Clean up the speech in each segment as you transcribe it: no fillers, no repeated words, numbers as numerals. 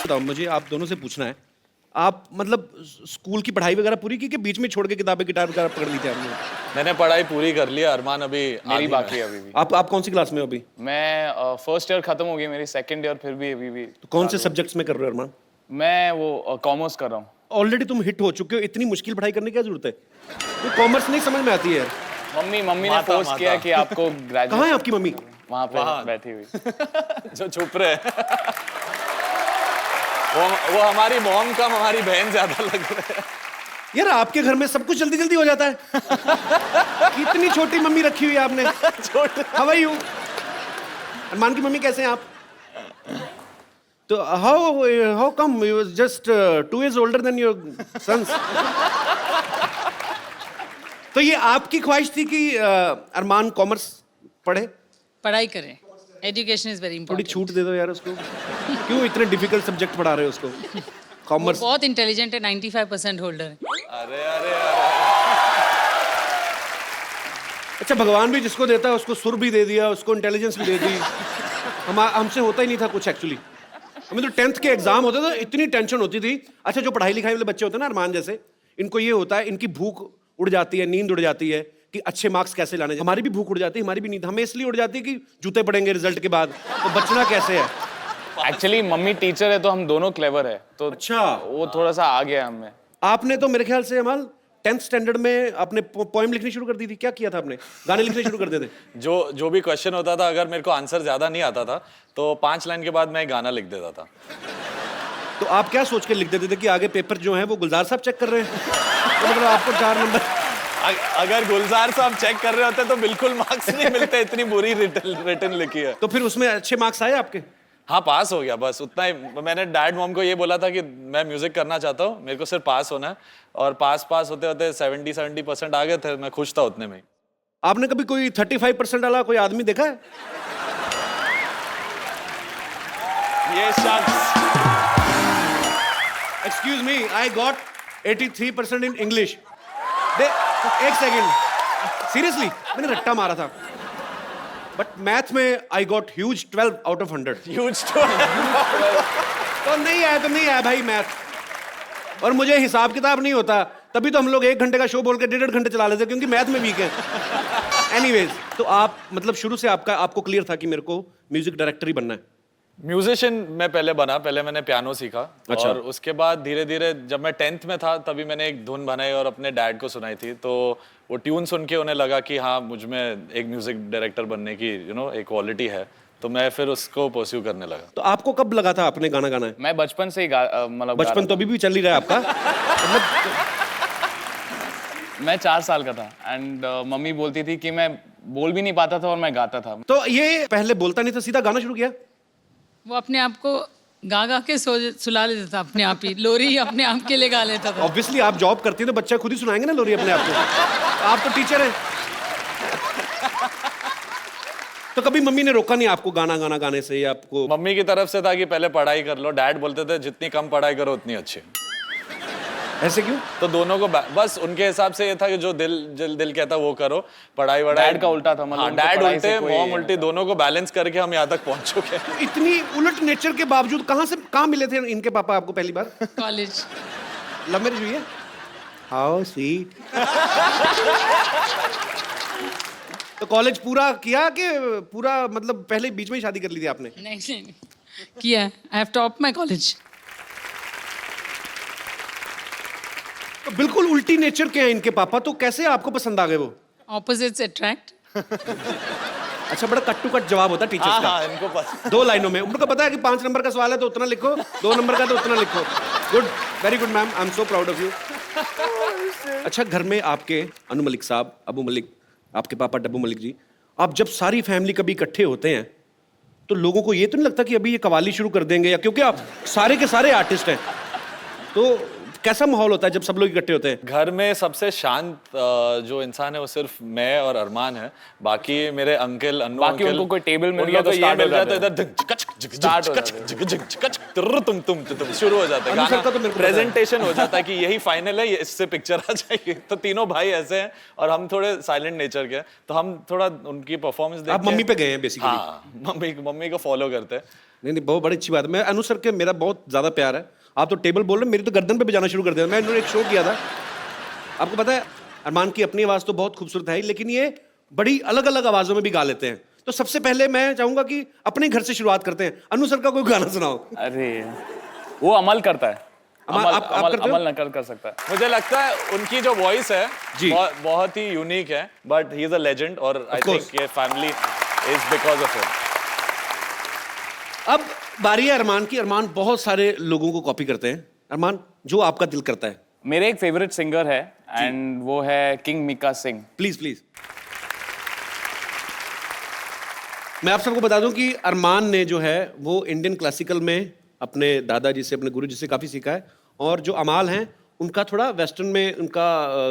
बताओ मुझे, आप दोनों से पूछना है, आप मतलब स्कूल की पढ़ाई वगैरह पूरी की कि बीच में छोड़ के किताबें गिटार वगैरह पकड़ ली थी आपने? मैंने पढ़ाई पूरी कर ली, अरमान अभी मेरी बाकी है अभी भी। आप कौन सी क्लास में हो अभी? मैं फर्स्ट ईयर खत्म हो गई मेरी, सेकंड ईयर फिर भी अभी भी। तो कौन से सब्जेक्ट्स में कर रहे हो अरमान? मैं वो कॉमर्स कर रहा हूँ। ऑलरेडी तुम हिट हो चुके हो, इतनी मुश्किल पढ़ाई करने की क्या जरूरत है? तो कॉमर्स नहीं समझ में आती है। मम्मी ने फोर्स किया कि आपको ग्रेजुएट। कहाँ है आपकी मम्मी? वहाँ पे बैठी हुई। जो छुप रहे हैं। वो हमारी मॉम कम हमारी बहन ज्यादा लग रहे हैं। यार आपके घर में सब कुछ जल्दी जल्दी हो जाता है। कितनी छोटी मम्मी रखी हुई है आपने। How are you? अरमान की मम्मी कैसे हैं आप? तो how come you just 2 years older than your sons? तो ये आपकी ख्वाहिश थी कि अरमान कॉमर्स पढ़े? पढ़ाई करें, एजुकेशन इज वेरी थोड़ी इंपॉर्टेंट। छूट दे दो यार उसको। क्यों इतने डिफिकल्ट सब्जेक्ट पढ़ा रहे हो उसको? कॉमर्स बहुत इंटेलिजेंट है, 95% होल्डर है। अरे अरे अच्छा, भगवान भी जिसको देता है उसको सुर भी दे दिया, उसको इंटेलिजेंस भी दे दी। हमसे होता ही नहीं था कुछ एक्चुअली। हमें तो 10th के एग्जाम होते थे, इतनी टेंशन होती थी। अच्छा, जो पढ़ाई लिखाई वाले बच्चे होते हैं ना अरमान जैसे, इनको ये होता है, इनकी भूख उड़ जाती है, नींद उड़ जाती है कि अच्छे मार्क्स कैसे लाने। हमारी भी भूख उड़ जाती है, हमारी भी नींद हमें इसलिए उड़ जाती है कि जूते पड़ेंगे रिजल्ट के बाद, तो बचना कैसे है। एक्चुअली मम्मी टीचर है तो हम दोनों क्लेवर है, तो अच्छा, वो थोड़ा सा आ गया हमें। आपने तो मेरे ख्याल से अमल 10th स्टैंडर्ड में आपने पोएम लिखनी शुरू कर दी थी। क्या किया था आपने? गाने लिखने शुरू कर देते? जो भी क्वेश्चन होता था, अगर मेरे को आंसर ज्यादा नहीं आता था तो 5 लाइन के बाद मैं एक गाना लिख देता था। तो आप क्या सोच के लिख देते थे कि आगे पेपर जो है वो गुलजार साहब चेक कर रहे हैं? तो मतलब आपको 4 नंबर। अगर गुलजार साहब चेक कर रहे होते तो बिल्कुल मार्क्स नहीं मिलते, इतनी बुरी रिटर्न लिखी है। तो फिर उसमें अच्छे मार्क्स आए आपके? हाँ, पास हो गया, बस उतना ही। मैंने डैड मॉम को ये बोला था कि मैं म्यूजिक करना चाहता हूँ, मेरे को सिर्फ पास होना है, और पास होते होते 70% आ गए थे। मैं खुश था उतने में। आपने कभी कोई 35% वाला कोई आदमी देखा है? ये शख्स, excuse me, I got 83% in English. एक सेकेंड, सीरियसली मैंने रट्टा मारा था, बट मैथ में I got huge 12 out of 100। Huge. तो नहीं आया भाई मैथ। और मुझे हिसाब किताब नहीं होता, तभी तो हम लोग 1 घंटे का शो बोल के 1.5 घंटे चला लेते, क्योंकि मैथ में वीक है। एनीवेज, तो आप मतलब शुरू से आपको क्लियर था कि मेरे को म्यूजिक डायरेक्टर ही बनना है? म्यूजिशियन मैं पहले बना, पहले मैंने पियानो सीखा। अच्छा। और उसके बाद धीरे धीरे जब मैं 10th में था तभी मैंने एक धुन बनाई और अपने डैड को सुनाई थी, तो वो ट्यून सुन के उन्हें लगा कि हाँ, मुझ में एक म्यूजिक डायरेक्टर बनने की एक क्वालिटी है, तो मैं फिर उसको परस्यू करने लगा। तो आपको कब लगा था आपने गाना गाना है? मैं बचपन से ही मतलब बचपन तो अभी भी चल ही रहा है आपका। मतलब मैं 4 साल का था एंड मम्मी बोलती थी कि मैं बोल भी नहीं पाता था और मैं गाता था। तो ये पहले बोलता नहीं था, सीधा गाना शुरू किया? वो अपने आप को गा गा के सुला लेता था, अपने आप ही लोरी अपने आप के लिए गा लेता था। ऑब्वियसली आप जॉब करती हैं तो बच्चा खुद ही सुनाएंगे ना लोरी अपने आप को। आप तो टीचर हैं। तो कभी मम्मी ने रोका नहीं आपको गाना गाने से? या आपको मम्मी की तरफ से था कि पहले पढ़ाई कर लो, डैड बोलते थे जितनी कम पढ़ाई करो उतनी अच्छी। ऐसे क्यों? तो दोनों को बस उनके हिसाब से ये था कि जो दिल कहता वो करो, पढ़ाई वढ़ाई। डैड का उल्टा था, मतलब हाँ, उनको डैड पढ़ाई उल्टे से कोई- मॉम उल्टी, दोनों को बैलेंस करके हम यहाँ तक पहुंच चुके हैं। तो इतनी उलट नेचर के बावजूद कहाँ मिले थे इनके पापा आपको पहली बार? कॉलेज। लव मैरिज हुई है? How sweet. तो कॉलेज पूरा किया कि पूरा मतलब पहले बीच में ही शादी कर ली थी आपने? नहीं किया, I have top my college. तो बिल्कुल उल्टी नेचर के हैं इनके पापा, तो कैसे आपको पसंद आ गए वो? Opposites attract. अच्छा, बड़ा कट टू कट जवाब होता है टीचर्स का। हाँ, इनको पता। 2 लाइनों में उनको पता है कि 5 नंबर का सवाल है तो उतना लिखो, 2 नंबर का तो उतना लिखो। Good, very good ma'am, I am so proud of you. अच्छा, घर में आपके अनु मलिक साहब, अबू मलिक, आपके पापा डब्बू मलिक जी, आप जब सारी फैमिली कभी इकट्ठे होते हैं तो लोगों को ये तो नहीं लगता कि अभी ये कवाली शुरू कर देंगे? या क्योंकि आप सारे के सारे आर्टिस्ट हैं, तो कैसा माहौल होता है जब सब लोग इकट्ठे होते हैं? घर में सबसे शांत जो इंसान है वो सिर्फ मैं और अरमान है। बाकी मेरे अंकल, अन्नू बाकी अंकल, उनको कोई टेबल मिल उन गया लोगों तो को ये start हो मिल गया तो जाते इधर Start हो तुम शुरू हो जाता है अनु सर का तो गाना, मेरे को प्रेजेंटेशन हो जाता है कि यही फाइनल है, इससे पिक्चर आ जाएगी। तो तीनों भाई ऐसे हैं और हम थोड़े साइलेंट नेचर के हैं, तो हम थोड़ा उनकी परफॉर्मेंस देख आप के- मम्मी पे गए हैं बेसिकली। हाँ, मम्मी को फॉलो करते हैं। नहीं बहुत बड़ी अच्छी बात है। मैं अनु सर के मेरा बहुत ज्यादा प्यार है। आप तो टेबल बोल रहे हैं, मेरी तो गर्दन पे बजाना शुरू कर दिया। मैं इन्होंने एक शो किया था, आपको पता है अरमान की अपनी आवाज तो बहुत खूबसूरत है, लेकिन ये बड़ी अलग अलग आवाजों में भी गा लेते हैं। तो सबसे पहले मैं चाहूंगा कि अपने घर से शुरुआत करते हैं। अनु सर का कोई गाना सुनाओ। अरे वो अमल करता है, अमल, आप करते हो? अमल नकल कर सकता है। मुझे लगता है उनकी जो वॉइस है जी। बहुत ही यूनिक है, but he is a legend और आई course. थिंक ये family is because of him. अब बारी है अरमान की। अरमान बहुत सारे लोगों को कॉपी करते हैं। अरमान, जो आपका दिल करता है। मेरे एक फेवरेट सिंगर है एंड वो है king Mika Singh. Please please. मैं आप सबको बता दूं कि अरमान ने जो है वो इंडियन क्लासिकल में अपने दादाजी से, अपने गुरुजी से काफ़ी सीखा है, और जो अमाल हैं उनका थोड़ा वेस्टर्न में उनका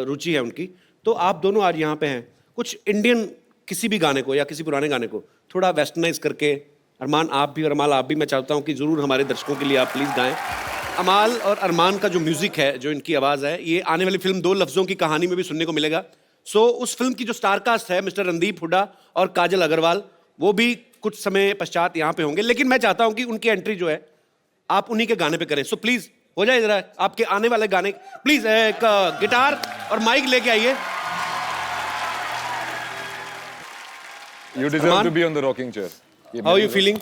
रुचि है उनकी। तो आप दोनों आज यहाँ पे हैं, कुछ इंडियन किसी भी गाने को या किसी पुराने गाने को थोड़ा वेस्टर्नाइज करके, अरमान आप भी और अमाल आप भी, मैं चाहता हूँ कि ज़रूर हमारे दर्शकों के लिए आप प्लीज़ गाएं। अमाल और अरमान का जो म्यूज़िक है, जो इनकी आवाज़ है, ये आने वाली फिल्म 2 लफ्ज़ों की कहानी में भी सुनने को मिलेगा। सो उस फिल्म की जो स्टारकास्ट है, मिस्टर रणदीप हुड्डा और काजल अग्रवाल, वो भी कुछ समय पश्चात यहाँ पे होंगे। लेकिन मैं चाहता हूँ कि उनकी एंट्री जो है आप उन्हीं के गाने पे करें। सो प्लीज़ हो जाए जरा आपके आने वाले गाने। प्लीज़ एक गिटार और माइक लेके आइए। You deserve to be on the rocking chair. How are you feeling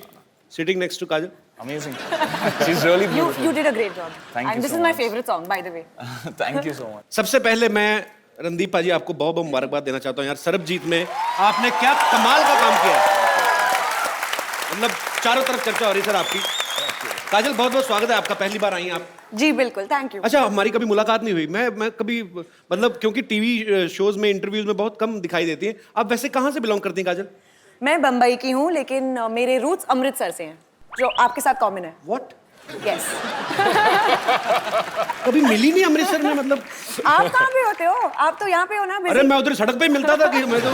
sitting next to Kajal? Amazing. She's really You beautiful. did a great job. Thank you and this so is my much. favorite song, by the way. Thank you so much. सबसे पहले मैं रणदीप पाजी आपको बहुत बहुत मुबारकबाद देना चाहता हूँ यार। सरबजीत में आपने क्या कमाल का काम किया है, मतलब चारों तरफ चर्चा हो रही है सर आपकी। काजल बहुत बहुत स्वागत है आपका, पहली बार आई हैं आप। जी बिल्कुल, थैंक यू। अच्छा, हमारी कभी मुलाकात नहीं हुई। मैं कभी मतलब क्योंकि टीवी शोज में, इंटरव्यूज में बहुत कम दिखाई देती हैं। आप वैसे कहाँ से बिलोंग करती हैं काजल? मैं बम्बई की हूँ, लेकिन मेरे रूट्स अमृतसर से हैं, जो आपके साथ कॉमन है। व्हाट? यस। कभी मिली नहीं अमृतसर में मतलब? आप कहाँ पे होते हो? आप तो यहाँ पे हो ना। अरे मैं उधर सड़क पे ही मिलता था कि मैं तो।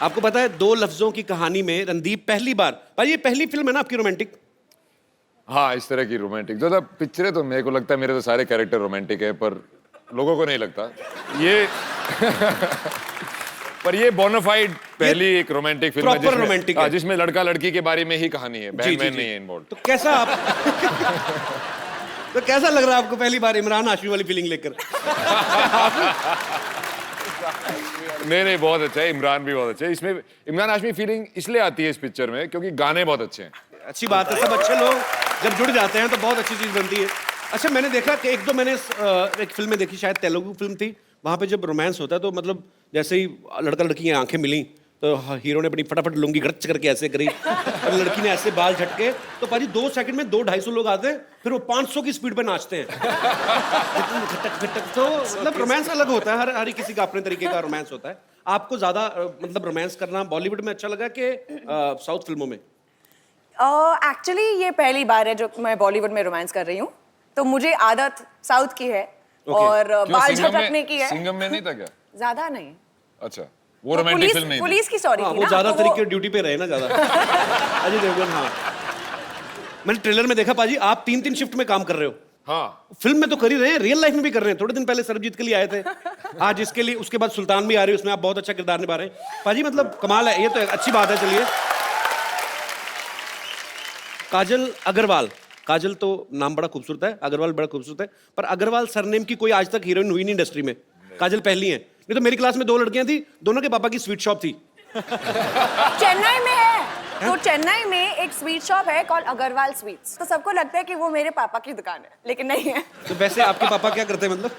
आपको पता है 2 लफ्जों की कहानी में रणदीप पहली बार, भाई ये पहली फिल्म है ना आपकी रोमांटिक? हाँ, इस तरह की रोमांटिक ज्यादा पिक्चरें तो मेरे को लगता है मेरे तो सारे कैरेक्टर रोमांटिक है, पर लोगों को नहीं लगता ये। पर ये बोनाफाइड पहली एक रोमांटिक फिल्म है proper romantic है। जिसमें लड़का लड़की के बारे में ही कहानी है, बहन बहन नहीं है इन्वॉल्व। तो कैसा आप तो कैसा लग रहा है आपको पहली बार इमरान हाशमी वाली फीलिंग लेकर? नहीं, बहुत अच्छा है। इमरान भी बहुत अच्छा है इसमें। इमरान हाशमी फीलिंग इसलिए आती है इस पिक्चर में क्योंकि गाने बहुत अच्छे हैं। अच्छी बात है, सब अच्छे लोग जब जुड़ जाते हैं तो बहुत अच्छी चीज बनती है। अच्छा, मैंने देखा कि एक दो मैंने एक फिल्म में देखी, शायद तेलुगु फिल्म थी, वहां पे जब रोमांस होता है तो मतलब जैसे ही लड़का लड़की की आंखें मिली तो हीरो ने अपनी फटाफट लुंगी गड़च करके ऐसे करी और लड़की ने ऐसे बाल झटके, तो पाजी 2 सेकंड में 200-250 लोग आते हैं, फिर वो 500 की स्पीड पे नाचते हैं। खटक खटक। तो मतलब रोमांस अलग होता है, हर किसी का अपने तरीके का रोमांस होता है। आपको ज्यादा मतलब रोमांस करना बॉलीवुड में अच्छा लगा कि साउथ फिल्मों में? एक्चुअली ये पहली बार है जो मैं बॉलीवुड में रोमांस कर रही हूँ, तो मुझे आदत साउथ की है और बाल झटकने की है। सिंघम में नहीं था क्या? ज्यादा नहीं। अच्छा, वो रोमांटिक फिल्म नहीं थी। पुलिस की स्टोरी हाँ, थी वो ना, ज्यादा तो तरीके ड्यूटी पे रहे ना ज्यादा। अजय देवगन, हाँ। मैंने ट्रेलर में देखा पाजी आप 3-3 शिफ्ट में काम कर रहे हो। हाँ, फिल्म में तो कर ही रहे हैं, रियल लाइफ में भी कर रहे हैं। थोड़े दिन पहले सरबजीत के लिए आए थे, आज इसके लिए, उसके बाद सुल्तान भी आ रही है, उसमें आप बहुत अच्छा किरदार निभा रहे हैं पाजी। मतलब कमाल है, ये तो अच्छी बात है। चलिए, काजल अग्रवाल। काजल तो नाम बड़ा खूबसूरत है, अग्रवाल बड़ा खूबसूरत है, पर अग्रवाल सरनेम की कोई आज तक हीरोइन हुई नहीं इंडस्ट्री में। काजल पहली है। नहीं तो मेरी क्लास में 2 लड़कियां थी, दोनों के पापा की स्वीट शॉप थी। चेन्नई में है। तो चेन्नई में एक स्वीट शॉप है कॉल्ड अग्रवाल स्वीट्स, तो सबको लगता है कि वो मेरे पापा की दुकान है, लेकिन नहीं है। तो वैसे आपके पापा क्या करते हैं मतलब?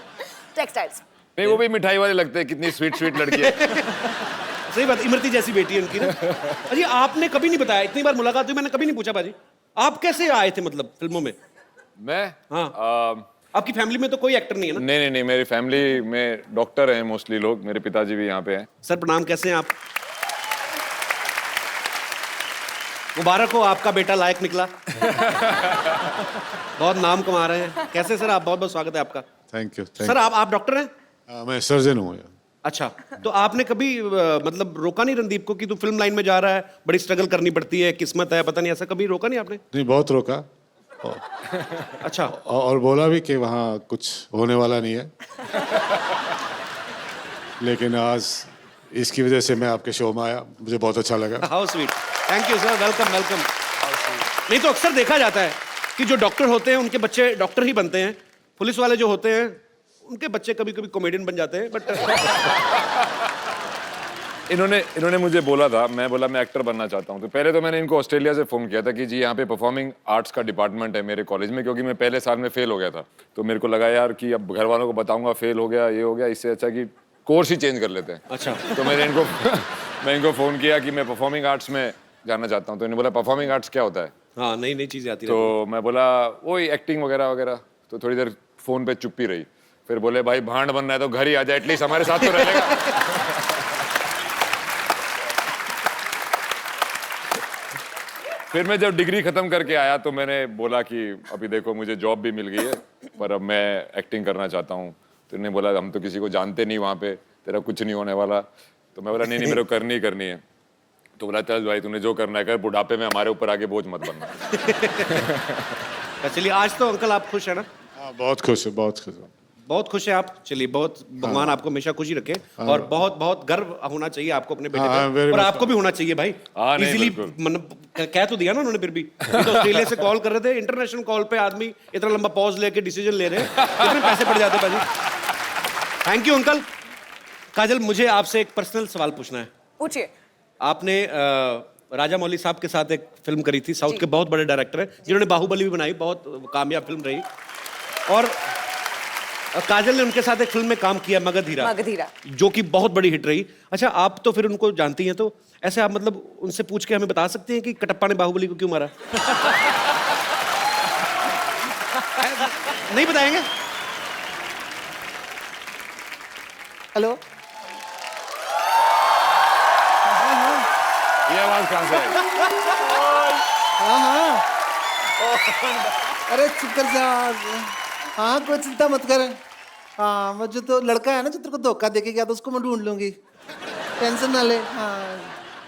टेक्सटाइल्स। नहीं वो भी मिठाई वाले लगते हैं, कितनी स्वीट स्वीट लड़की है। सही बात, इमरती जैसी बेटी है उनकी ना। अजी आपने कभी नहीं बताया, इतनी बार मुलाकात हुई मैंने कभी नहीं पूछा बाजी, आप कैसे आए थे मतलब फिल्मों में? मैं हाँ। आपकी फैमिली में तो कोई एक्टर नहीं है ना? नहीं, मेरी फैमिली में डॉक्टर हैं मोस्टली लोग। मेरे पिताजी भी यहाँ पे हैं। सर प्रणाम, कैसे हैं आप? मुबारक हो, आपका बेटा लायक निकला। बहुत नाम कमा रहे हैं। कैसे सर आप? बहुत बहुत स्वागत है आपका। Thank you. सर आप डॉक्टर हैं? मैं सर्जन हूँ यार। अच्छा, तो आपने कभी मतलब रोका नहीं रणदीप को कि तू फिल्म लाइन में जा रहा है, बड़ी स्ट्रगल करनी पड़ती है, किस्मत है, पता नहीं, ऐसा कभी रोका नहीं आपने? नहीं, बहुत रोका अच्छा, और बोला भी कि वहाँ कुछ होने वाला नहीं है। लेकिन आज इसकी वजह से मैं आपके शो में आया, मुझे बहुत अच्छा लगा। How sweet, thank you sir, welcome welcome. नहीं तो अक्सर देखा जाता है कि जो डॉक्टर होते हैं उनके बच्चे डॉक्टर ही बनते हैं, पुलिस वाले जो होते हैं उनके बच्चे कभी कभी कॉमेडियन बन जाते हैं, बट इन्होंने मुझे बोला था, मैं बोला मैं एक्टर बनना चाहता हूँ। तो पहले तो मैंने इनको ऑस्ट्रेलिया से फोन किया था कि जी यहाँ पे परफॉर्मिंग आर्ट्स का डिपार्टमेंट है मेरे कॉलेज में, क्योंकि मैं पहले साल में फेल हो गया था। तो मेरे को लगा यार कि अब घर वालों को बताऊंगा फेल हो गया, ये हो गया, इससे अच्छा कि कोर्स ही चेंज कर लेते हैं। अच्छा, तो मैंने इनको फोन किया कि मैं परफॉर्मिंग आर्ट्स में जाना चाहता हूँ। तो इन्होंने बोला परफॉर्मिंग आर्ट्स क्या होता है? हाँ, नई नई चीजें आती तो मैं बोला वही एक्टिंग वगैरह वगैरह। तो थोड़ी देर फोन पे चुप्पी रही, फिर बोले भाई भांड बनना है तो घर ही आ जाए, एटलीस्ट हमारे साथ तो रहेगा। फिर मैं जब डिग्री खत्म करके आया तो मैंने बोला कि अभी देखो मुझे जॉब भी मिल गई है, पर अब मैं एक्टिंग करना चाहता हूँ। तो उन्होंने बोला हम तो किसी को जानते नहीं वहाँ पे, तेरा कुछ नहीं होने वाला। तो मैं बोला नहीं मेरे को करनी ही करनी है। तो बोला चल भाई तूने जो करना है कर, बुढ़ापे में हमारे ऊपर आके बोझ मत बनना। चलिए, आज तो अंकल आप खुश है ना? हाँ, बहुत खुश हूँ, बहुत खुश हूँ। बहुत खुश है आप? चलिए, बहुत भगवान आपको हमेशा खुशी रखे, और बहुत बहुत गर्व होना चाहिए आपको अपने बेटे पे, और आपको भी होना चाहिए भाई। इजीली मतलब कह तो दिया ना उन्होंने, फिर भी तो ऑस्ट्रेलिया से कॉल कर रहे थे, इंटरनेशनल कॉल पे आदमी इतना लंबा पॉज लेके डिसीजन ले रहे हैं, कितने पैसे पड़ जाते भाई। Thank you uncle. काजल, मुझे आपसे एक पर्सनल सवाल पूछना है। पूछिए। आपने राजा मौली साहब के साथ एक फिल्म करी थी, साउथ के बहुत बड़े डायरेक्टर हैं जिन्होंने बाहुबली भी बनाई, बहुत कामयाब फिल्म रही, और काजल ने उनके साथ एक फिल्म में काम किया, मगधीरा, जो कि बहुत बड़ी हिट रही। अच्छा, आप तो फिर उनको जानती हैं, तो ऐसे आप मतलब उनसे पूछ के हमें बता सकते हैं कि कटप्पा ने बाहुबली को क्यों मारा? नहीं बताएंगे? हेलो, ये आवाज कहाँ से आई? हाँ हाँ, अरे चुप कर जा। हाँ, कोई चिंता मत कर। हाँ, वो जो तो लड़का है ना जो तेरे को धोखा देके गया था, उसको मैं ढूंढ लूंगी, टेंशन ना ले। हाँ,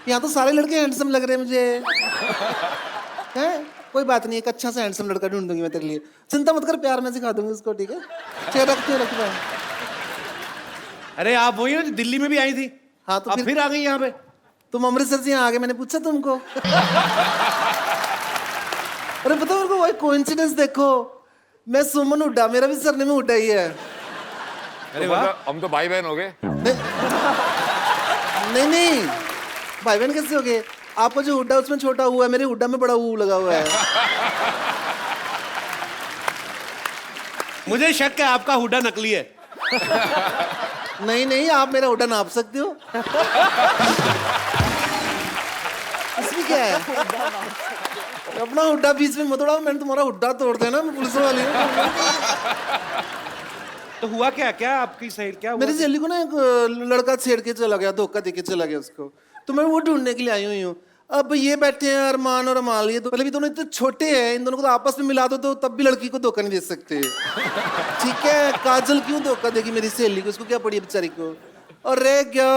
यहाँ तो सारे लड़के हैंडसम लग रहे हैं मुझे। हैं? कोई बात नहीं, एक अच्छा सा हैंडसम लड़का ढूंढ दूंगी मैं तेरे लिए, चिंता मत कर, प्यार में सिखा दूंगी उसको, ठीक है? चेहरा रख रहा। अरे आप वही हो जो दिल्ली में भी आई थी? हाँ, तो आप फिर आ गई यहाँ पे? तुम अमृतसर से यहाँ आ गए, मैंने पूछा तुमको। अरे पता मेरे को वही कोइंसिडेंस देखो, मैं सुमन हुड्डा, मेरा भी सरनेम हुड्डा ही है। अरे वाह, हम तो भाई बहन हो गए। नहीं, भाई बहन कैसे हो गए? आपका जो हुड्डा उसमें छोटा हुआ है, मेरे हुड्डा में बड़ा ऊ लगा हुआ है। मुझे शक है आपका हुड्डा नकली है। नहीं, आप मेरा हुड्डा नाप सकते हो। इसमें क्या है? अपना हुड्डा बीच में मत उड़ाओ, मैंने तुम्हारा हुड्डा तोड़ देना, मैं पुलिस वाली हूँ। तो हुआ क्या? क्या आपकी सही क्या हुआ? मेरी सहेली को ना एक लड़का छेड़ के चला गया, धोखा देके चला गया उसको, तो मैं वो ढूंढने के लिए आई हुई हूँ। अब ये बैठे हैं अरमान और अमाल, ये तो पहले भी दोनों इतने छोटे हैं, इन दोनों को तो आपस में मिला दो तो तब भी लड़की को धोखा नहीं दे सकते। ठीक है, काजल क्यों धोखा देगी मेरी सहेली को? उसको क्या पड़ी है बेचारी को? अरे क्या,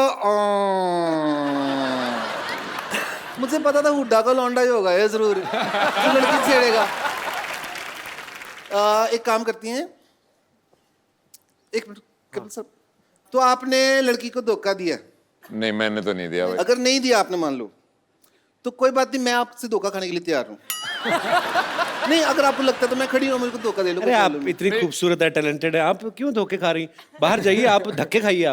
मुझे पता था हुड्डा का लौंडा ही होगा ये जरूर, तो लड़की छेड़ेगा। एक काम करती हैं, एक मिनट सर, तो आपने लड़की को धोखा दिया? नहीं, मैंने तो नहीं दिया भाई। अगर नहीं दिया आपने, मान लो, तो कोई बात नहीं, मैं आपसे धोखा खाने के लिए तैयार हूँ। नहीं, अगर आपको लगता है तो मैं खड़ी हूँ, मेरे को धोखा दे लो। अरे आप इतनी खूबसूरत है, टैलेंटेड है, आप क्यों धोखे खा रही? बाहर जाइए, आप धक्के खाइए।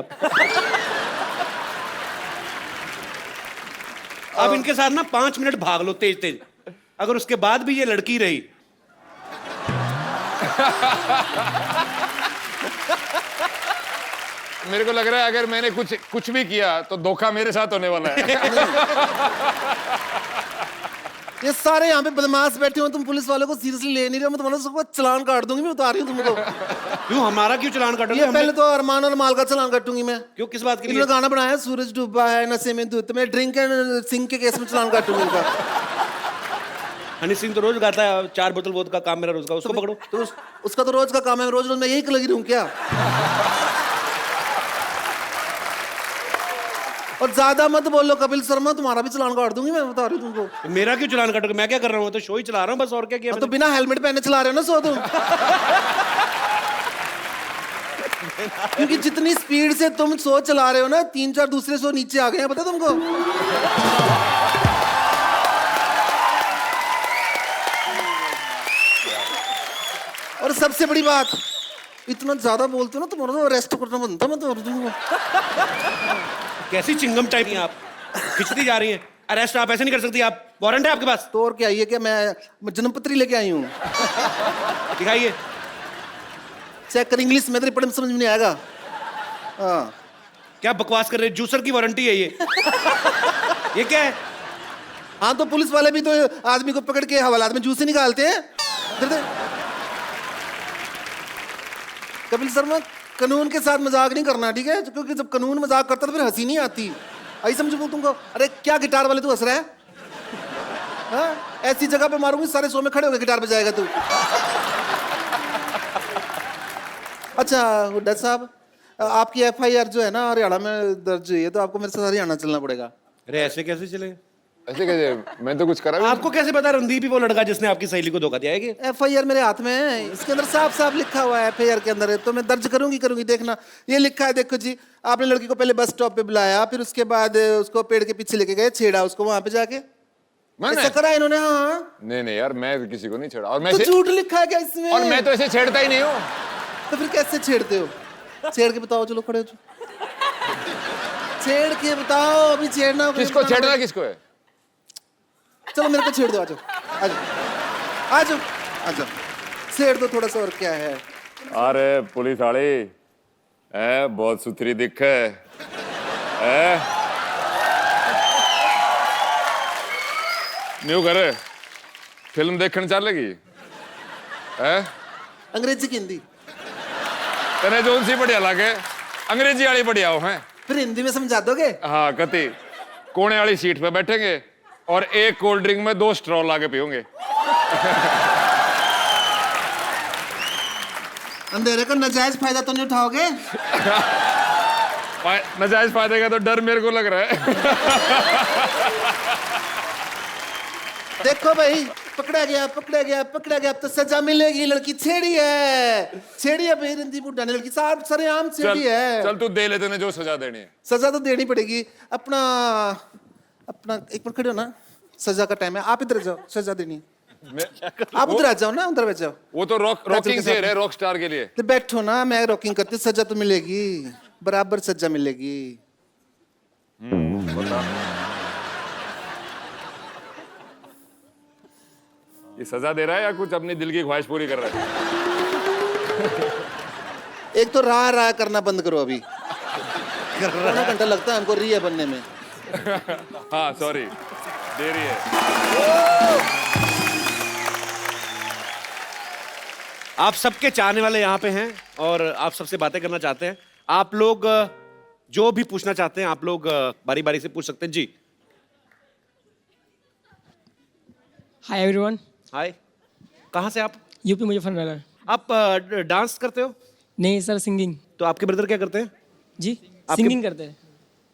आप इनके साथ ना 5 मिनट भाग लो तेज तेज, अगर उसके बाद भी ये लड़की रही। मेरे को लग रहा है अगर मैंने कुछ भी किया तो धोखा मेरे साथ होने वाला है। ये सारे यहाँ पे बदमाश बैठे हो, तुम पुलिस वालों को सीरियसली ले नहीं रहे हो, मैं तुम्हारा सबको चालान काट दूंगी, मैं बता रही हूँ तुमको। क्यों? हमारा क्यों चालान काटोगे? पहले तो अरमान और माल का चालान काटूंगी मैं। क्यों? किस बात के लिए? इन्होंने गाना बनाया सूरज डूबा है नशे में दूध, मैं ड्रिंक एंड सिंह के केस में चालान काटूंगी इनका। हनी सिंह तो रोज गाता है 4 बोतल वोद का काम मेरा रोज का, उसको पकड़ो। तो उसका तो रोज का काम है, रोज मैं यही लगी रहूं क्या? और ज्यादा मत बोलो कपिल शर्मा, तुम्हारा भी चालान काट दूंगी मैं, बता रही हूँ तुमको। मेरा क्यों चलान काटोगे? मैं क्या कर रहा हूँ? तो शो ही चला रहा हूँ बस, और क्या किया तो बिना हेलमेट पहने चला रहे हो ना सो तुम। क्योंकि जितनी स्पीड से तुम शो चला रहे हो ना, 3-4 दूसरे शो नीचे आ गए हैं, पता तुमको? और सबसे बड़ी बात, इतना ज्यादा बोलते हो ना तुम्हारा तो अरेस्ट करना बनता मैं तो तुमको। कैसी चिंगम टाइप हैं आप, खिंचती जा रही हैं। अरेस्ट आप ऐसे नहीं कर सकती, आप वारंट है आपके पास? तो और क्या, ये क्या मैं जन्मपत्री लेके आई हूँ? दिखाइए। चेक कर इंग्लिश में, तेरे पढ़ने में समझ में नहीं आएगा। हाँ क्या बकवास कर रहे हैं? जूसर की वारंटी है ये। ये क्या है? हाँ तो पुलिस वाले भी तो आदमी को पकड़ के हवालात में जूस से निकालते हैं। दे। कपिल शर्मा, कानून के साथ मजाक नहीं करना, ठीक है? क्योंकि जब कानून मजाक करता तो फिर हंसी नहीं आती। आई समझो तुमको। अरे क्या गिटार वाले तू हंस रहा है? हाँ? ऐसी जगह पे मारूंगी सारे शो में खड़े होकर गिटार बजाएगा तू। अच्छा हुड्डा साहब, आपकी FIR जो है ना हरियाणा में दर्ज हुई है, तो आपको मेरे साथ हरियाणा चलना पड़ेगा। अरे ऐसे कैसे चले? ऐसे कैसे? मैं तो कुछ करा भी आपको कैसे पता रणदीप ही वो लड़का जिसने आपकी सहेली को धोखा दिया है? कि FIR मेरे हाथ में है, इसके अंदर साफ साफ लिखा हुआ है। FIR के अंदर है तो मैं दर्ज करूंगी। देखना ये लिखा है, देखो जी। आपने लड़की को पहले बस स्टॉप पे बुलाया, फिर उसके बाद उसको पेड़ के पीछे लेके गए, छेड़ा उसको वहां पे जाके। ऐसा करा इन्होंने? हाँ। नहीं यार, मैं किसी को नहीं छेड़ा। और मैं तो झूठ लिखा है क्या इसमें? और मैं तो ऐसे छेड़ता ही नहीं हूँ। तो फिर कैसे छेड़ते हो? छेड़ के बताओ, चलो खड़े हो जाओ। छेड़ के बताओ, अभी छेड़ना। किसको छेड़ना किसको है? चलो मेरे को छेड़ दो, आ जाओ आ जाओ आ जाओ, छेड़ दो थोड़ा सा, और क्या है। अरे पुलिस वाली बहुत सुथरी दिख है। न्यू करे फिल्म देखने चलेगी? अंग्रेजी की हिंदी? तने जोन सी बढ़िया लागे? अंग्रेजी वाली बढ़िया हो है? फिर हिंदी में समझा दोगे? हाँ कति। कोने वाली सीट पे बैठेंगे और एक कोल्ड ड्रिंक में 2 स्ट्रॉ लाके पियोगे। अंधेरे का नाजायज फायदा तो नहीं उठाओगे? नाजायज फायदे का तो डर मेरे को लग रहा है। देखो भाई, पकड़ा गया। अब तो सजा मिलेगी। लड़की छेड़ी है भाई, रणदीप हुड्डा ने लड़की साहब सरेआम छेड़ी है। चल तू दे ले, तूने जो सजा देनी है। सजा तो देनी पड़ेगी। अपना एक मिनट खड़े हो ना, सजा का टाइम है। आप इधर जाओ, सजा देनी है। आप उधर आ जाओ ना, उधर बैठ जाओ। वो तो रॉकिंग से है, रॉक स्टार के लिए। तो बैठो ना, मैं रॉकिंग करती, सजा तो मिलेगी, बराबर सजा मिलेगी। ये सजा दे रहा है या कुछ अपनी दिल की ख्वाहिश पूरी कर रहा है? एक तो राह करना बंद करो अभी। आधा घंटा लगता है हमको रिया बनने में। हाँ सॉरी, देरी है। आप सबके चाहने वाले यहाँ पे हैं और आप सबसे बातें करना चाहते हैं। आप लोग जो भी पूछना चाहते हैं आप लोग बारी बारी से पूछ सकते हैं। जी हाय एवरीवन। हाय, कहाँ से आप? यूपी मुजफ्फरनगर। आप डांस करते हो? नहीं सर, सिंगिंग। तो आपके ब्रदर क्या करते हैं? जी सिंगिंग करते हैं।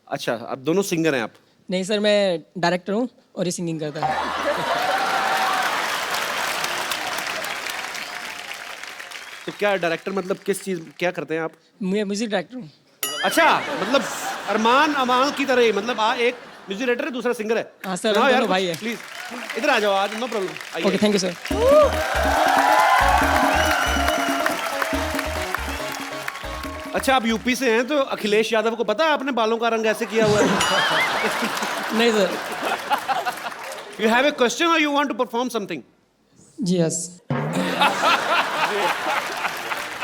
अच्छा, आप दोनों सिंगर हैं आप? नहीं सर, मैं डायरेक्टर हूँ और ये सिंगिंग करता है। तो क्या डायरेक्टर मतलब किस चीज, क्या करते हैं आप? मैं म्यूजिक डायरेक्टर हूँ। अच्छा, मतलब अरमान अमाल की तरह ही, मतलब एक म्यूजिक डायरेक्टर है, दूसरा सिंगर है। हाँ सर, सुनाओ हम यार दोनों भाई कुछ, हैं। प्लीज इधर आ जाओ आज, no problem. Okay, thank you sir. अच्छा, आप यूपी से हैं तो अखिलेश यादव को पता है आपने बालों का रंग ऐसे किया हुआ है? नहीं sir. You have a question और you want to perform something? जी यस।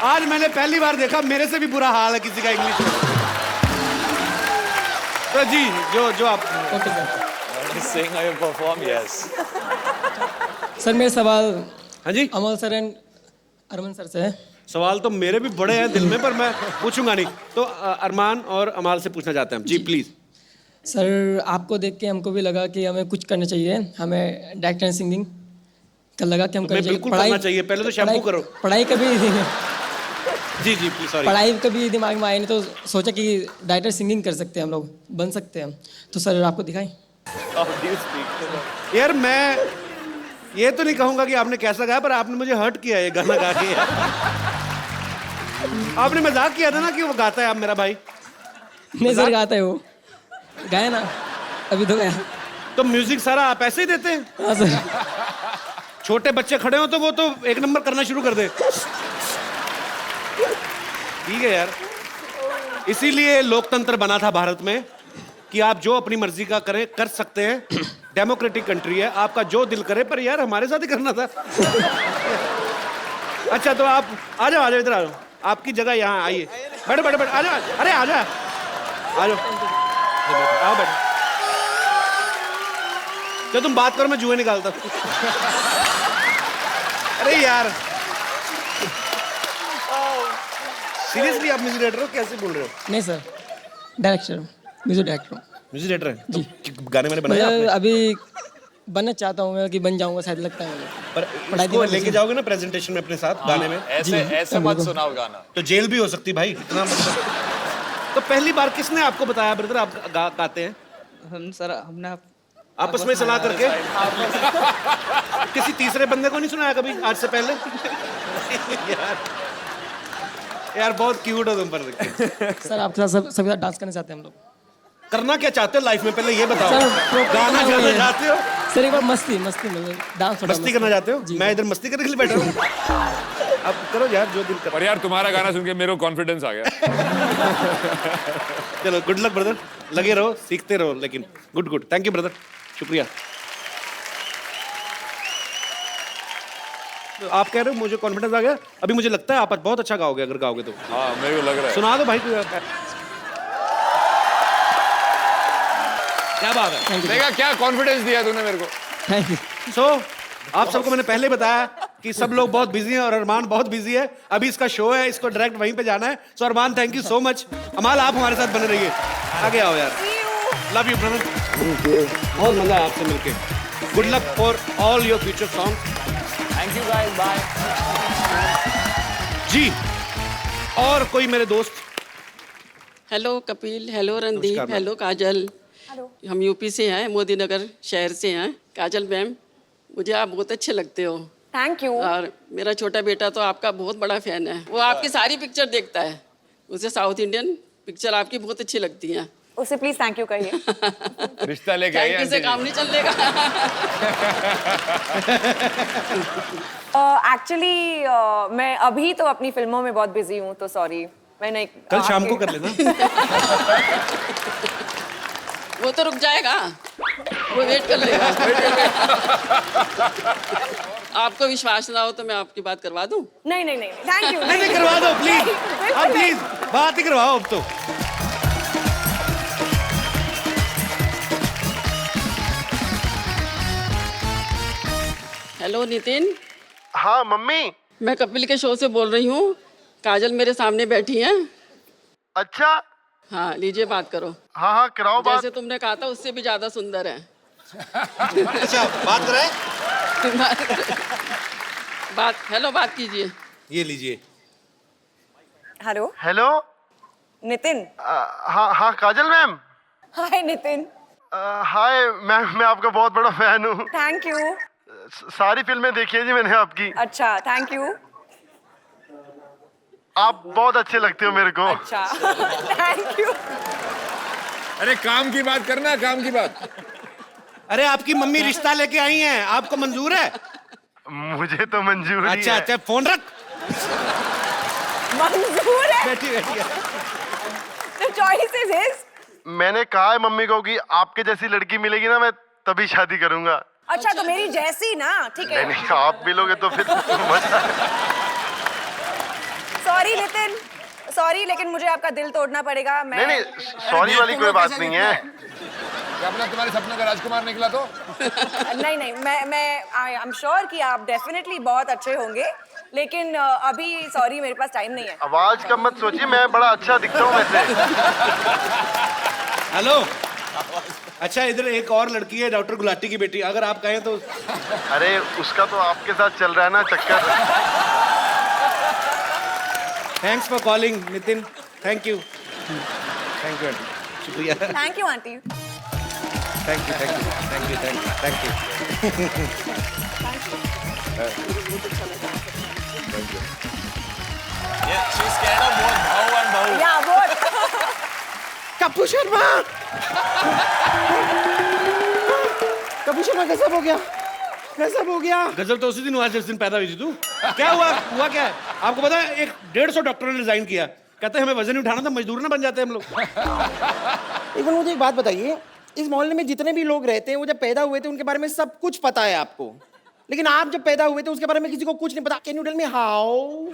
आज मैंने पहली बार देखा, मेरे से भी बुरा हाल है किसी का इंग्लिश में। तो जी जो आप okay sir. Sing or perform, yes. Sir मेरे सवाल हाँ जी, अमल सर एंड अरमान सर से है। सवाल तो मेरे भी बड़े हैं दिल में, पर मैं पूछूंगा नहीं। तो अरमान और अमाल से पूछना चाहते हैं हम। जी प्लीज। सर आपको देख के हमको भी लगा कि हमें कुछ करना चाहिए, हमें डायरेक्टर एंड सिंगिंग का लगा कि हम करना चाहिए। बिल्कुल करना चाहिए, पहले तो शैम्पू करो। पढ़ाई कभी जी जी प्लीज सॉरी। पढ़ाई कभी दिमाग में आई नहीं, तो सोचा कि डायरेक्टर सिंगिंग कर सकते हैं हम लोग, बन सकते हैं। तो सर आपको दिखाएं। यार मैं ये तो नहीं कहूंगा कि आपने कैसा गाया, पर आपने मुझे हर्ट किया ये गाना गा के। आपने मजाक किया था ना कि वो गाता है आप मेरा भाई। नहीं सर, गाता है वो, गाया ना अभी तो गाया। तो म्यूजिक सारा आप ऐसे ही देते हैं? हाँ सर। छोटे बच्चे खड़े हो तो वो तो एक नंबर करना शुरू कर दे। ठीक है यार, इसीलिए लोकतंत्र बना था भारत में कि आप जो अपनी मर्जी का करें कर सकते हैं। डेमोक्रेटिक कंट्री है, आपका जो दिल करे, पर यार हमारे साथ ही करना था। अच्छा तो आप आ जाओ इधर आ जाओ, आपकी जगह यहाँ आइए, बैठो बैठो बैठो, आ जाओ, अरे आ जाओ आ जाओ, आओ बैठो। तो तुम बात करो, मैं जुए निकालता हूँ। अरे यार सीरियसली आप म्यूजिक डायरेक्टर हो, कैसे बोल रहे हो? नहीं सर, डायरेक्टर हूँ, म्यूजिक डायरेक्टर हूँ। म्यूजिक डायरेक्टर है जी। तो गाने मैंने बनाए मैं आपने? अभी बनना चाहता हूँ मैं, कि बन जाऊंगा शायद, लगता है मुझे। पर पढ़ाई इसको के लेके जाओगे ना प्रेजेंटेशन में अपने साथ गाने में, ऐसे मत सुनाओ गाना। तो जेल भी हो सकती भाई, इतना मतलब। तो पहली बार किसने आपको बताया ब्रदर आप गाते हैं? हम सर हमने आपस में सलाह करके? किसी तीसरे बंदे को नहीं सुनाया कभी आज से पहले? यार बहुत क्यूट हो तुम पर। सर आपके साथ सबके साथ डांस करना चाहते हैं हम लोग। करना क्या चाहते हो लाइफ में, पहले ये बताओ। सर गाना गाना चाहते हो? सर एक बार मस्ती में डांस, मस्ती करना चाहते हो? मैं इधर मस्ती करने के लिए बैठा हूँ। अब करो यार जो दिल कर। पर यार तुम्हारा गाना सुन के मेरे को कॉन्फिडेंस आ गया। चलो गुड लक ब्रदर, लगे रहो, सीखते रहो, लेकिन गुड थैंक यू ब्रदर, शुक्रिया। तो आप कह रहे हो मुझे कॉन्फिडेंस आ गया, अभी मुझे लगता है आप बहुत अच्छा गाओगे अगर गाओगे तो। हाँ मेरे को लग रहा है। सुना दो भाई कोई। क्या बात है, देखा क्या कॉन्फिडेंस दिया तूने मेरे को। Thank you. सो आप सबको मैंने पहले बताया कि सब लोग बहुत बिजी हैं और अरमान बहुत बिजी है। अभी इसका शो है, इसको डायरेक्ट वहीं पे जाना है। सो अरमान थैंक यू सो मच। अमाल आप हमारे साथ बने रहिए, आगे आओ यार। लव यू ब्रदर, बहुत मजा आया आपसे मिलके। Good luck for all your future song. Thank you guys, bye. जी और कोई मेरे दोस्त? Hello Kapil, hello Randeep, hello Kajal. हम यूपी से हैं, मोदी नगर शहर से हैं। काजल मैम, मुझे आप बहुत अच्छे लगते हो। Thank you. और मेरा छोटा बेटा तो आपका बहुत बड़ा फैन है, वो आपकी सारी पिक्चर देखता है। उसे साउथ इंडियन पिक्चर आपकी बहुत अच्छी लगती है। उसे प्लीज थैंक यू कहिए। रिश्ता लेके थैंक यू से काम नहीं चलेगा। एक्चुअली मैं अभी तो अपनी फिल्मों में बहुत बिजी हूँ, तो सॉरी मैंने कल शाम को कर लेना। वो तो रुक जाएगा, वो वेट कर लेगा। आपको विश्वास ना हो तो मैं आपकी बात करवा दूं? नहीं थैंक यू। नहीं करवा दो प्लीज, आप प्लीज बात ही करवाओ अब तो। हेलो नितिन। हाँ मम्मी। मैं कपिल के शो से बोल रही हूँ, काजल मेरे सामने बैठी हैं। अच्छा। हाँ लीजिए बात करो। हाँ कराओ बात। जैसे तुमने कहा था उससे भी ज्यादा सुंदर है। अच्छा बात कराए? बात कीजिए। ये लीजिए। हेलो। हेलो नितिन। हाँ काजल मैम। हाय नितिन। हाय मैम, मैं आपका बहुत बड़ा फैन हूँ। Thank you. सारी फिल्में देखी है जी मैंने आपकी। अच्छा थैंक यू। आप बहुत अच्छे लगते हो मेरे को। अच्छा थैंक यू। अरे काम की बात करना, काम की बात। अरे आपकी मम्मी रिश्ता लेके आई हैं, आपको मंजूर है? मुझे तो मंजूर है। अच्छा फोन रख। मंजूर है। बैठी The choice is his. मैंने कहा है मम्मी को कि आपके जैसी लड़की मिलेगी ना मैं तभी शादी करूंगा। अच्छा तो मेरी जैसी ना, ठीक है। नहीं आप मिलोगे तो फिर सॉरी नितिन, सॉरी लेकिन मुझे आपका दिल तोड़ना पड़ेगा। मैं नहीं सॉरी वाली कोई बात नहीं है। अपना तुम्हारे सपनों का राजकुमार निकला तो? नहीं मैं आई एम श्योर कि आप डेफिनेटली बहुत अच्छे होंगे, लेकिन अभी सॉरी मेरे पास टाइम नहीं है। आवाज का मत सोचिए, मैं बड़ा अच्छा दिखता हूँ वैसे। हेलो। अच्छा इधर एक और लड़की है, डॉक्टर गुलाटी की बेटी, अगर आप कहें तो। अरे उसका तो आपके साथ चल रहा है ना चक्कर। Thanks for calling Nitin, thank you aunty, शुक्रिया, thank you aunty. Thank you thank you thank you thank you. she's scared of both bhau and bhau. या वो कपूर शर्मा, कपूर शर्मा गजब हो गया, गजब हो गया। गजब तो उसी दिन हुआ जिस दिन पैदा हुई थी तू। क्या हुआ क्या है आपको पता है? 150 डॉक्टरों ने रिजाइन किया, कहते हैं हमें वजन नहीं उठाना था, मजदूर ना बन जाते हम लोग। एक बार मुझे एक बात बताइए, इस मोहल्ले में जितने भी लोग रहते हैं वो जब पैदा हुए थे उनके बारे में सब कुछ पता है आपको, लेकिन आप जब पैदा हुए थे उसके बारे में किसी को कुछ नहीं पता। Can you tell me how?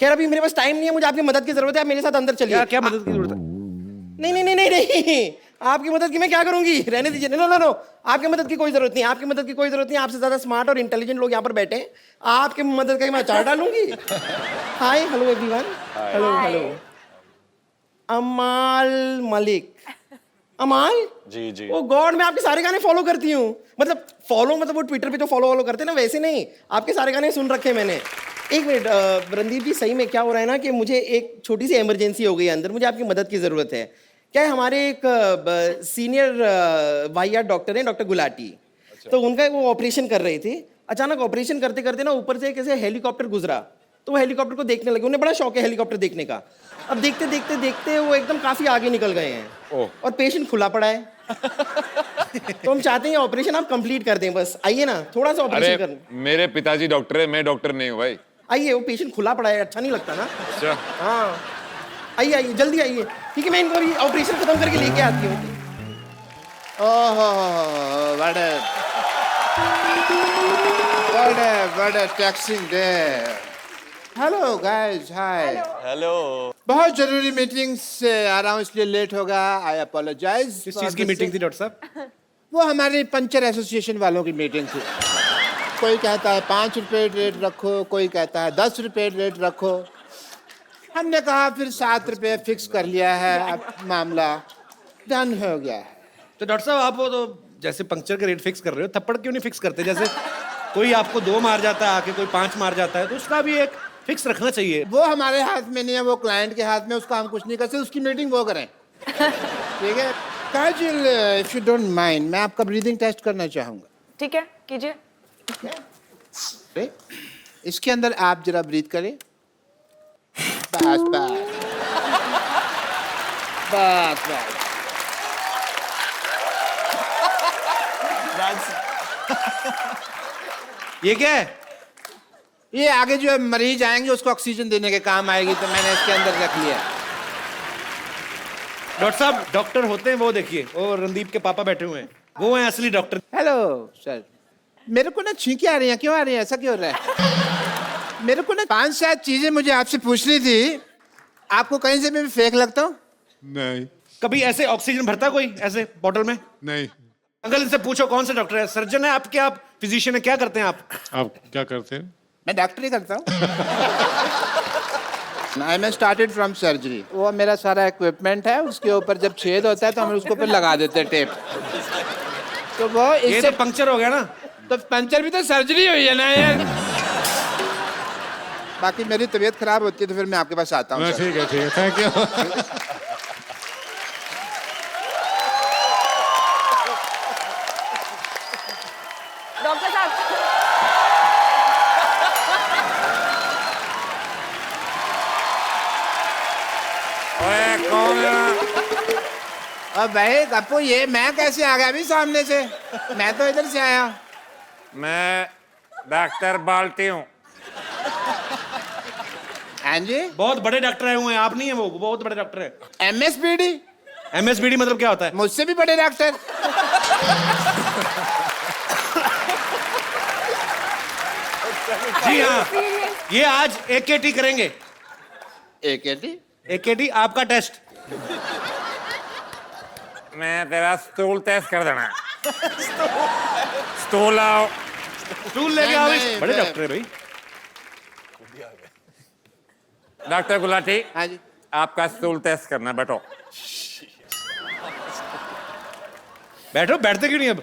खैर अभी मेरे पास टाइम नहीं है, मुझे आपकी मदद की जरूरत है, आप मेरे साथ अंदर चलिए। क्या मदद की जरूरत है? नहीं नहीं नहीं नहीं नहीं, आपकी मदद की मैं क्या करूंगी, रहने दीजिए। नो नो नो, आपकी मदद की कोई जरूरत नहीं, आपकी मदद की कोई जरूरत नहीं। आपसे ज्यादा स्मार्ट और इंटेलिजेंट लोग यहाँ पर बैठे हैं, आपकी मदद का मैं अचार डालूंगी। Hi hello everyone, hello hello. अमाल मलिक, अमाल जी जी। ओ गॉड, मैं आपके सारे गाने फॉलो करती हूँ, मतलब फॉलो मतलब वो ट्विटर पे तो फॉलो करते हैं ना, वैसे नहीं, आपके सारे गाने सुन रखे मैंने। एक मिनट रणदीप जी, सही में क्या हो रहा है ना कि मुझे एक छोटी सी इमरजेंसी हो गई अंदर, मुझे आपकी मदद की ज़रूरत है। क्या है, हमारे एक सीनियर वाहियात डॉक्टर हैं, डॉक्टर गुलाटी। तो उनका वो ऑपरेशन कर रहे थे, अचानक ऑपरेशन करते करते ना ऊपर से कैसे हेलीकॉप्टर गुजरा, तो वो हेलीकॉप्टर को देखने लगे, उन्हें बड़ा शौक है हेलीकॉप्टर देखने का। अब देखते देखते देखते वो एकदम काफ़ी आगे निकल गए हैं और पेशेंट खुला पड़ा है। तो हम चाहते हैं ऑपरेशन आप कंप्लीट कर दें, बस आइए ना, थोड़ा सा ऑपरेशन कर। मेरे पिताजी डॉक्टर है, मैं डॉक्टर नहीं हूँ भाई। आइए, वो पेशेंट खुला पड़ा है, अच्छा नहीं लगता ना। अच्छा हाँ आइए आइए जल्दी आइए, ठीक है मैं इनको अभी ऑपरेशन खत्म करके लेके आती हूँ। ओह what a taxing day. Hello guys, hi. Hello. बहुत जरूरी मीटिंग से आ रहा हूँ इसलिए लेट होगा, आई अपोलोजाइज। किस चीज की मीटिंग थी डॉक्टर साहब? वो हमारी पंचर एसोसिएशन वालों की मीटिंग थी। कोई कहता है 5 रुपए रेट रखो, कोई कहता है 10 रुपए रेट रखो। हमने कहा फिर 7 रुपए फिक्स कर लिया है, अब मामला डन हो गया है। तो डॉक्टर साहब आप वो तो जैसे पंक्चर का रेट फिक्स कर रहे हो, थप्पड़ क्यों नहीं फिक्स करते? जैसे कोई आपको 2 मार जाता है आके, कोई 5 मार जाता है, तो उसका भी एक फिक्स रखना चाहिए। वो हमारे हाथ में नहीं है, वो क्लाइंट के हाथ में, उसका हम कुछ नहीं कर सकते, उसकी मीटिंग वो करें। ठीक है काजल, इफ यू डोंट माइंड, मैं आपका ब्रीदिंग टेस्ट करना चाहूंगा। ठीक है कीजिए। इसके अंदर आप जरा ब्रीथ करें, बस बस बस बस। ये क्या है? ये आगे जो मरीज आएंगे उसको ऑक्सीजन देने के काम आएगी, तो मैंने इसके अंदर रख लिया। डॉक्टर साहब डॉक्टर होते हैं वो देखिए, वो रणदीप के पापा बैठे हुए हैं, वो हैं असली डॉक्टर। हेलो सर, मेरे को ना छींकी आ रही हैं, क्यों आ रही हैं, ऐसा क्यों हो रहा है? मेरे को ना 5-7 चीजें मुझे आपसे पूछनी थी, आपको कहीं से मैं फेक लगता हूँ? नहीं कभी ऐसे ऑक्सीजन भरता कोई ऐसे बॉटल में? नहीं। अंकल इनसे पूछो कौन सा डॉक्टर है? सर्जन है आपके? आप फिजिशियन है, क्या करते हैं आप? आप क्या करते हैं? मैं डॉक्टरी करता हूँ। आई मैं स्टार्टेड फ्रॉम सर्जरी। वो मेरा सारा इक्विपमेंट है, उसके ऊपर जब छेद होता है तो हम उसको फिर लगा देते हैं टेप। तो वो ये इससे तो पंक्चर हो गया ना। तो पंचर भी तो सर्जरी हुई है ना यार। बाकी मेरी तबीयत खराब होती है तो फिर मैं आपके पास आता हूँ। ठीक है थैंक यू। डॉक्टर साहब अब भाई कप्पू, ये मैं कैसे आ गया अभी सामने से? मैं तो इधर से आया। मैं डॉक्टर बाल्टी हूँ। हाँ जी, बहुत बड़े डॉक्टर आए हुए हैं, आप नहीं है वो बहुत बड़े डॉक्टर है। MSBD? MSBD मतलब क्या होता है? मुझसे भी बड़े डॉक्टर। जी हाँ, ये आज AKT करेंगे। AKT? AKT आपका टेस्ट। मैं तेरा स्टूल टेस्ट कर देना। स्टूल आओ। स्टूल लेके आओ। बड़े डॉक्टर है भाई। डॉक्टर गुलाटी, हाँ जी, आपका स्टूल टेस्ट करना, बैठो। बैठो, बैठते क्यों नहीं अब?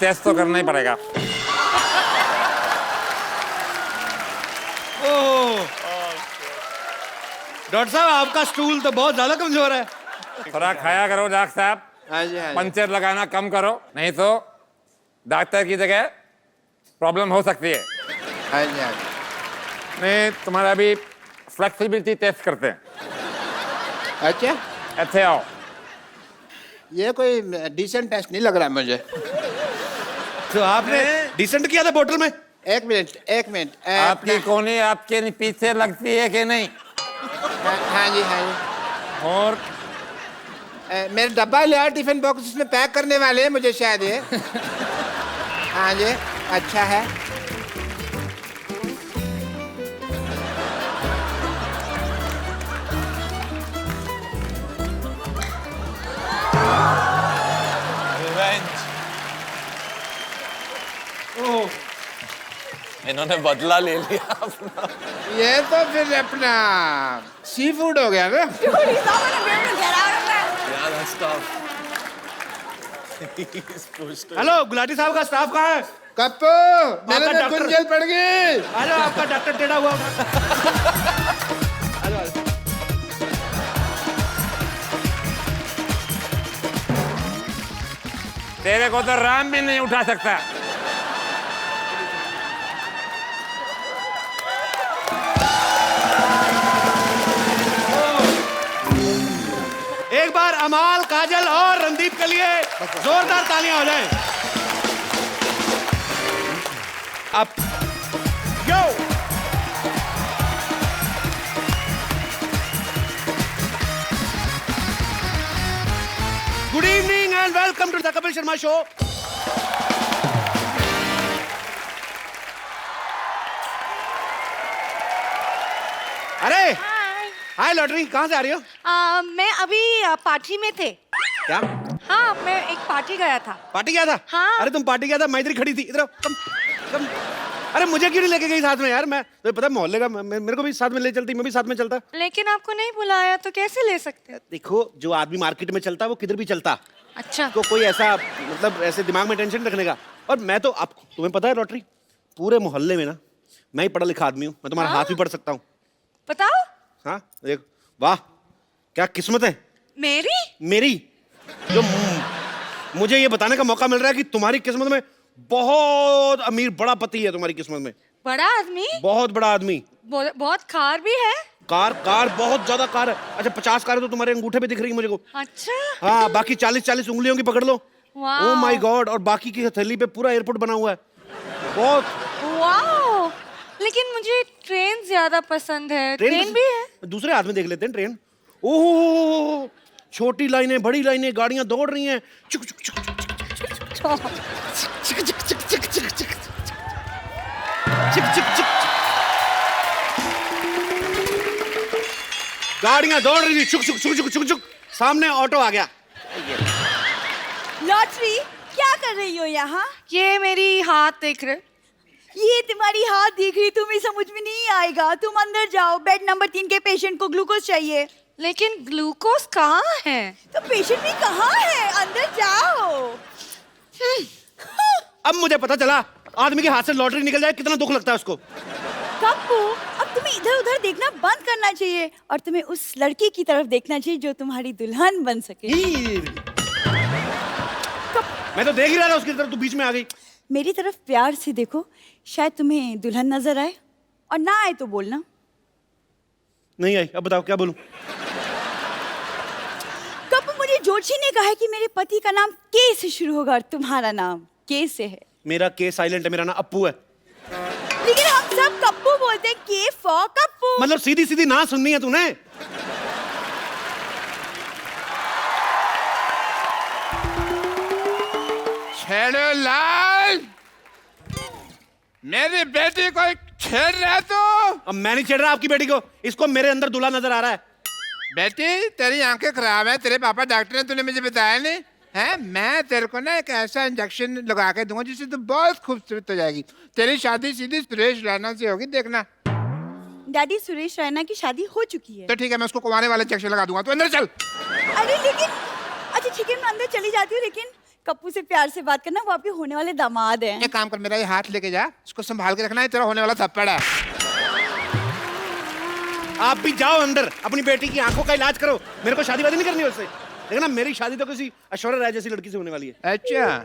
टेस्ट तो करना ही पड़ेगा। ओह डॉक्टर साहब आपका स्टूल तो बहुत ज्यादा कमजोर है। थोड़ा खाया करो डॉक्टर साहब, हाँ जी, हाँ जी। पंचर लगाना कम करो, नहीं तो डॉक्टर की जगह प्रॉब्लम हो सकती है। हाँ जी, हाँ जी। नहीं, तुम्हारा अभी फ्लेक्सिबिलिटी टेस्ट करते हैं। अच्छा, अच्छे आओ। ये कोई डिसेंट टेस्ट नहीं लग रहा मुझे। तो आपने डिसेंट किया था बोतल में? एक मिनट। आपकी कोनी आपके पीछे लगती है कि नहीं? हाँ जी, हाँ जी। और मेरा डब्बा ले आओ, टिफिन बॉक्स उसमें पैक करने वाले हैं मुझे शायद ये। हाँ जी, अच्छा है। इन्होंने बदला ले लिया अपना। ये तो फिर अपना सी फूड हो गया ना। हेलो गुलाटी साहब का स्टाफ कहाँ है? कप्पू, मेरे में डॉक्टर- गुंजल पड़ गई। हेलो आपका डॉक्टर टेढ़ा हुआ होगा। तेरे को तो राम भी नहीं उठा सकता। एक बार अमाल, काजल और रणदीप के लिए जोरदार तालियां हो जाएं। अब yo good evening and welcome to the Kapil Sharma show. अरे हाय लॉटरी, कहाँ से आ रही हो? मैं अभी पार्टी में थे। क्या हाँ, मैं एक पार्टी गया था। पार्टी गया था? हाँ। अरे तुम पार्टी गया था, मैं इधर ही खड़ी थी। इधर आओ, कम। अरे मुझे क्यों नहीं लेके गई साथ में यार? मैं तो पता है मोहल्ले का, मेरे को भी साथ में ले चलती, मैं भी साथ में चलता। लेकिन आपको नहीं बुलाया तो कैसे ले सकते? देखो जो आदमी मार्केट में चलता है वो किधर भी चलता। अच्छा। तो कोई ऐसा मतलब ऐसे दिमाग में टेंशन रखने का। और मैं तो आप, तुम्हें पता है लॉटरी, पूरे मोहल्ले में ना मैं ही पढ़ा लिखा आदमी हूँ। मैं तुम्हारा हाथ भी पढ़ सकता हूँ। बताओ। हाँ देख, वाह क्या किस्मत है मेरी जो मुझे ये बताने का मौका मिल रहा है कि तुम्हारी किस्मत में बहुत अमीर बड़ा पति है। तुम्हारी किस्मत में बड़ा आदमी, बहुत बड़ा आदमी, बहुत कार भी है। कार बहुत ज्यादा कार है। अच्छा 50 कार है तो तुम्हारे अंगूठे पे दिख रही है मुझे को। अच्छा। हाँ बाकी 40 उंगलियों की पकड़ लो। वाह। Oh my God. और बाकी की हथेली पे पूरा एयरपोर्ट बना हुआ है। बहुत। वाह, लेकिन मुझे ट्रेन ज्यादा पसंद है। ट्रेन भी है। दूसरे हाथ में देख लेते हैं ट्रेन। ओह छोटी लाइनें, बड़ी लाइनें, गाड़ियां दौड़ रही हैं। चुक चुक चुक चुक गाड़ियां दौड़ रही थी, चुक चुक चुक चुक चुक चुक। सामने ऑटो आ गया। लॉटरी, क्या कर रही हो यहाँ? ये मेरी हाथ देख रहे। ये तुम्हारी हाथ देख रही, तुम्हें समझ में नहीं आएगा। तुम अंदर जाओ, बेड नंबर 3 के पेशेंट को ग्लूकोज चाहिए। लेकिन ग्लूकोज कहाँ है? तो पेशेंट भी कहाँ है? अंदर जाओ। अब मुझे पता चला आदमी के हाथ से लॉटरी निकल जाए कितना दुख लगता है उसको। कप्पू, अब तुम्हें इधर उधर देखना बंद करना चाहिए और तुम्हें उस लड़की की तरफ देखना चाहिए जो तुम्हारी दुल्हन बन सके। मैं तो देख ही रहा था उसकी तरफ, तू बीच में आ गई। मेरी तरफ प्यार से देखो, शायद तुम्हें दुल्हन नजर आए, और ना आए तो बोलना। नहीं आई। अब बताओ क्या बोलूं? कब मुझे जोशी ने कहा है कि मेरे पति का नाम के से शुरू होगा और तुम्हारा नाम के से है। मेरा के साइलेंट है, मेरा नाम अप्पू है। लेकिन हम सब कप्पू बोलते हैं, के फॉर कप्पू। मतलब सीधी सीधी ना सुननी है तूने? छेड़ो लाल, मेरी बेटी को छेड़ रहा तू। अब मैं नहीं छेड़ रहा आपकी बेटी को, इसको मेरे अंदर दूल्हा नजर आ रहा है। बेटी तेरी आंखें खराब है, तेरे पापा डॉक्टर ने, तूने मुझे बताया नहीं है? मैं तेरे को ना एक ऐसा इंजेक्शन लगा के दूंगा जिससे तू बहुत खूबसूरत हो जाएगी। तेरी शादी सीधी सुरेश रैना से होगी, देखना। डैडी, सुरेश रैना की शादी हो चुकी है। तो ठीक है, मैं उसको कुंवारे वाला इंजेक्शन लगा दूंगा। तू अंदर चल। अरे लेकिन, अच्छा ठीक है, मैं अंदर चली जाती हूँ, लेकिन कप्पू से प्यार से बात करना, वो आपके होने वाले दामाद हैं। एक काम कर, मेरा ये हाथ लेके जा, इसको संभाल के रखना है, तेरा होने वाला थप्पड़ है। आप भी जाओ अंदर, अपनी बेटी की आंखों का इलाज करो। मेरे को शादी वादी नहीं करनी उससे। देखना मेरी शादी तो किसी ऐश्वर्या राय जैसी लड़की से होने वाली है। अच्छा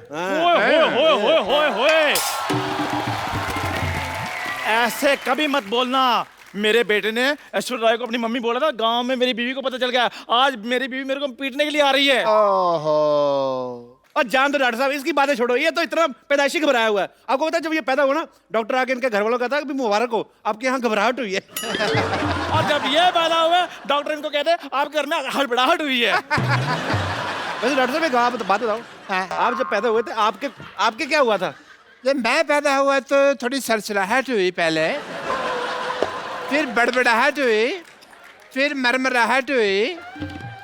ऐसे कभी मत बोलना। मेरे बेटे ने ऐश्वर्या राय को अपनी मम्मी बोला था, गांव में मेरी बीवी को पता चल गया। आज मेरी बीवी मेरे को पीटने के लिए आ रही है। ओहो। और जान दो डॉक्टर साहब, इसकी बातें छोड़ो, ये तो इतना पैदाइशी घबराया हुआ है। आपको पता है जब ये पैदा हुआ ना, डॉक्टर आके इनके घर वालों को कहता है कि मुबारक हो, आपके यहाँ घबराहट हुई है। और जब ये पैदा हुआ डॉक्टर इनको कहते हैं आपके घर में हड़बड़ाहट हुई है। वैसे डॉक्टर साहब एक बात बताओ, आप जब पैदा हुए थे आपके क्या हुआ था? जब मैं पैदा हुआ तो थोड़ी सरसराहट हुई पहले, फिर बड़बड़ाहट हुई, फिर मरमराहट हुई,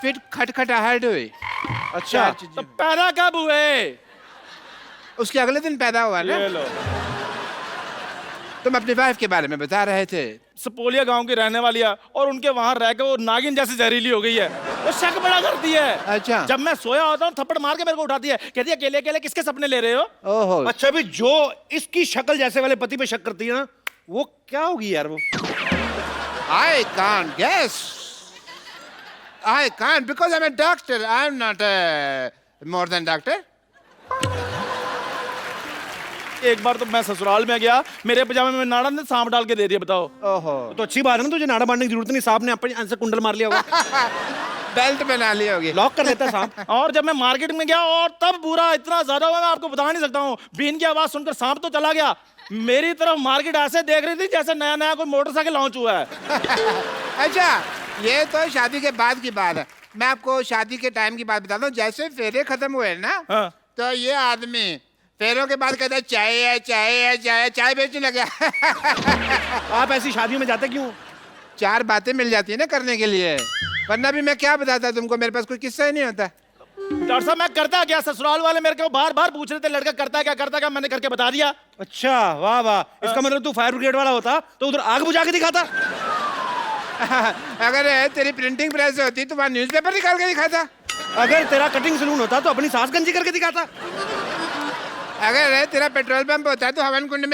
फिर खटखटाहट हुई। अच्छा तो पैदा कब हुए? उसके अगले दिन पैदा हुआ ना। ये लो। तुम अपनी वाइफ के बारे में बता रहे थे। सपोलिया गांव की रहने वाली है और उनके वहां रह के वो नागिन जैसी जहरीली हो गई है। वो शक बड़ा करती है। अच्छा। जब मैं सोया होता हूँ थप्पड़ मार के मेरे को उठाती है, कहती है अकेले अकेले किसके सपने ले रहे हो? ओहो। अच्छा भी जो इसकी शक्ल जैसे वाले पति पे शक करती है ना, वो क्या होगी यार? वो I can't guess. I can't because I'm a doctor. I'm not more than doctor. एक बार तो मैं ससुराल में गया, मेरे पजामे में नाड़ा ने सांप डाल के दे दिया। बताओ। ओहो। तो अच्छी बात है ना, तुझे नाड़ा बांधने की जरूरत नहीं, सांप ने अपने से कुंडल मार लिया होगा। बेल्ट बना ली होगी, लॉक कर लेता सांप। और जब मैं मार्केट में गया और तब बुरा इतना ज्यादा हुआ, मैं आपको बता नहीं सकता हूँ। बीन की आवाज सुनकर सांप तो चला गया, मेरी तरफ मार्केट ऐसे देख रही थी जैसे नया नया कोई मोटरसाइकिल लॉन्च हुआ है। अच्छा ये तो शादी के बाद की बात है। मैं आपको शादी के टाइम की बात बताता हूँ। जैसे फेरे खत्म हुए ना, तो ये आदमी फेरों के बाद कहता है चाय है चाय है चाय, चाय बेचने लगा। आप ऐसी शादियों में जाते क्यों? 4 बातें मिल जाती है ना करने के लिए, वरना भी मैं क्या बताता तुमको, मेरे पास कोई किस्सा ही नहीं होता। डॉक्टर साहब मैं करता क्या? ससुराल वाले मेरे को बार बार पूछ रहे थे लड़का करता क्या, मैंने करके बता दिया। अच्छा वाह वाह, इसका मतलब तू फायर ब्रिगेड वाला होता तो उधर आग बुझा के दिखाता। अगर तेरी प्रिंटिंग प्रेस होती तो वहाँ न्यूज़पेपर निकाल के दिखाता। अगर तेरा कटिंग सलून होता तो अपनी सास गंजी करके दिखाता। अगर तेरा पेट्रोल पंप होता तो हवन कुंड में